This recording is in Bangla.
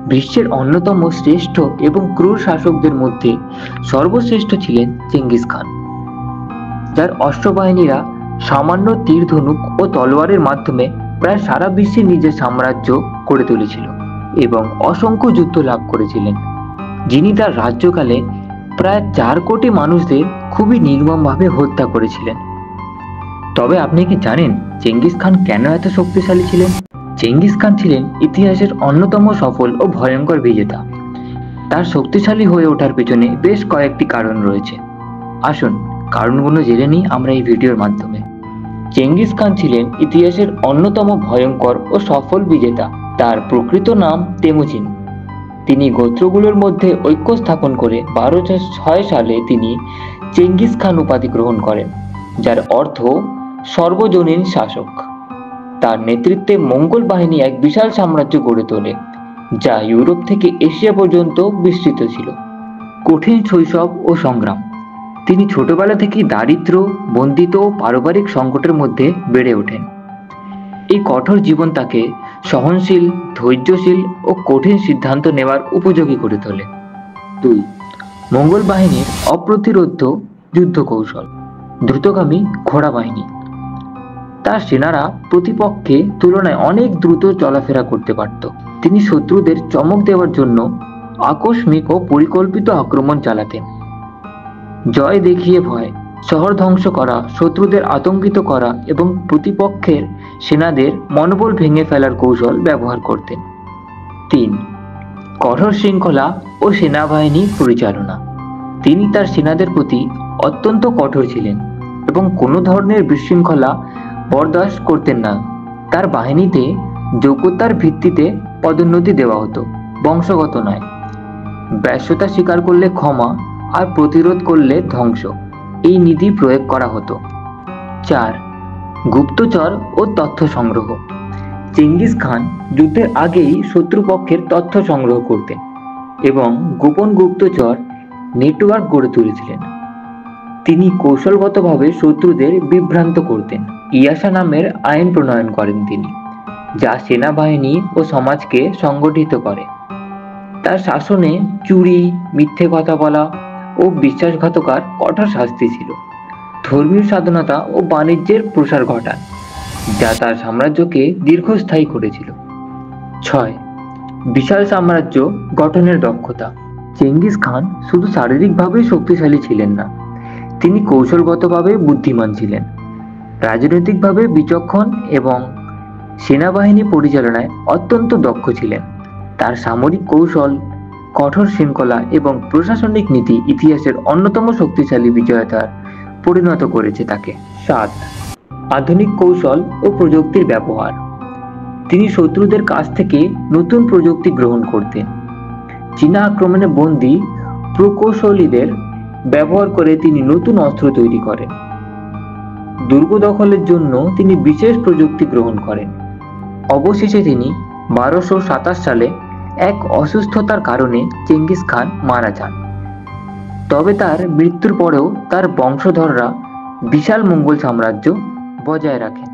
বিশ্বের অন্যতম শ্রেষ্ঠ এবং ক্রূর শাসকদের মধ্যে সর্বশ্রেষ্ঠ ছিলেন চেঙ্গিস খান, যার অশ্ববাহিনীরা সামান্য তীর ধনুক ও তলোয়ারের মাধ্যমে প্রায় সারা বিশ্বে নিজের সাম্রাজ্য গড়ে তুলেছিল এবং অসংখ্য যুদ্ধ লাভ করেছিলেন, যিনি তার রাজ্যকালে প্রায় 4 কোটি মানুষদের খুবই নির্মমভাবে হত্যা করেছিলেন। তবে আপনি কি জানেন চেঙ্গিস খান কেন এত শক্তিশালী ছিলেন? চেঙ্গিস খান ছিলেন ইতিহাসের অন্যতম সফল ও ভয়ঙ্কর বিজেতা। তার শক্তিশালী হয়ে ওঠার পিছনে বেশ কয়েকটি কারণ রয়েছে। আসুন কারণগুলো জেনে নিই আমরা এই ভিডিওর মাধ্যমে। চেঙ্গিস খান ছিলেন ইতিহাসের অন্যতম ভয়ঙ্কর ও সফল বিজেতা। তার প্রকৃত নাম তেমুজিন। তিনি গোত্রগুলোর মধ্যে ঐক্য স্থাপন করে 1206 সালে তিনি চেঙ্গিস খান উপাধি গ্রহণ করেন, যার অর্থ সর্বজনীন শাসক। তার নেতৃত্বে মঙ্গোল বাহিনী এক বিশাল সাম্রাজ্য গড়ে তোলে, যা ইউরোপ থেকে এশিয়া পর্যন্ত বিস্তৃত ছিল। কঠিন শৈশব ও সংগ্রাম। তিনি ছোটবেলা থেকেই দারিদ্র্য, বন্দিত্ব ও পারিবারিক সংকটের মধ্যে বেড়ে ওঠেন। এই কঠোর জীবন তাকে সহনশীল, ধৈর্যশীল ও কঠিন সিদ্ধান্ত নেওয়ার উপযোগী করে তোলে। 2. মঙ্গোল বাহিনীর অপ্রতিরোধ্য যুদ্ধ কৌশল। দ্রুতগামী ঘোড়া বাহিনী। তার সেনারা প্রতিপক্ষের তুলনায় অনেক দ্রুত চলাফেরা করতে পারত। তিনি শত্রুদের চমক দেওয়ার জন্য আকস্মিক ও পরিকল্পিত আক্রমণ চালাতেন। জয় দেখিয়ে ভয়, শহর ধ্বংস করা, শত্রুদের আতঙ্কিত করা এবং প্রতিপক্ষের সেনাদের মনোবল ভেঙে ফেলার কৌশল ব্যবহার করতেন। 3. কঠোর শৃঙ্খলা ও সেনাবাহিনী পরিচালনা। তিনি তার সেনাদের প্রতি অত্যন্ত কঠোর ছিলেন এবং কোনো ধরনের বিশৃঙ্খলা বরদাস্ত করতেন না। তার বাহিনীতে যোগ্যতার ভিত্তিতে পদোন্নতি দেওয়া হতো, বংশগত নয়। ব্যর্থতা স্বীকার করলে ক্ষমা আর প্রতিরোধ করলে ধ্বংস, এই নীতি প্রয়োগ করা হতো। 4. গুপ্তচর ও তথ্য সংগ্রহ। চেঙ্গিস খান যুদ্ধের আগেই শত্রুপক্ষের তথ্য সংগ্রহ করতেন এবং গোপন গুপ্তচর নেটওয়ার্ক গড়ে তুলেছিলেন। তিনি কৌশলগতভাবে শত্রুদের বিভ্রান্ত করতেন। ইয়াসা নামের আইন প্রণয়ন করেন তিনি, যা সেনাবাহিনী ও সমাজকে সংগঠিত করে। তার শাসনে চুরি, মিথ্যে কথা বলা ও বিশ্বাসঘাতকতার কঠোর শাস্তি ছিল। ধর্মীয় স্বাধীনতা ও বাণিজ্যের প্রসার ঘটান, যা তার সাম্রাজ্যকে দীর্ঘস্থায়ী করেছিল। 6. বিশাল সাম্রাজ্য গঠনের দক্ষতা। চেঙ্গিস খান শুধু শারীরিকভাবেই শক্তিশালী ছিলেন না, তিনি কৌশলগতভাবে বুদ্ধিমান ছিলেন, রাজনৈতিকভাবে বিচক্ষণ এবং সেনাবাহিনী পরিচালনায় অত্যন্ত দক্ষ ছিলেন। তার সামরিক কৌশল, কঠোর শৃঙ্খলা এবং প্রশাসনিক নীতি ইতিহাসের অন্যতম শক্তিশালী বিজয়তার পরিণত করেছে তাকে। 7. আধুনিক কৌশল ও প্রযুক্তির ব্যবহার। তিনি শত্রুদের কাছ থেকে নতুন প্রযুক্তি গ্রহণ করতেন। চীনা আক্রমণে বন্দী প্রকৌশলীদের ব্যবহার করে তিনি নতুন অস্ত্র তৈরি করেন। দুর্গ দখলের জন্য তিনি বিশেষ প্রযুক্তি গ্রহণ করেন। অবশেষে তিনি 1227 সালে এক অসুস্থতার কারণে চেঙ্গিস খান মারা যান। তবে তার মৃত্যুর পরেও তার বংশধররা বিশাল মঙ্গোল সাম্রাজ্য বজায় রাখেন।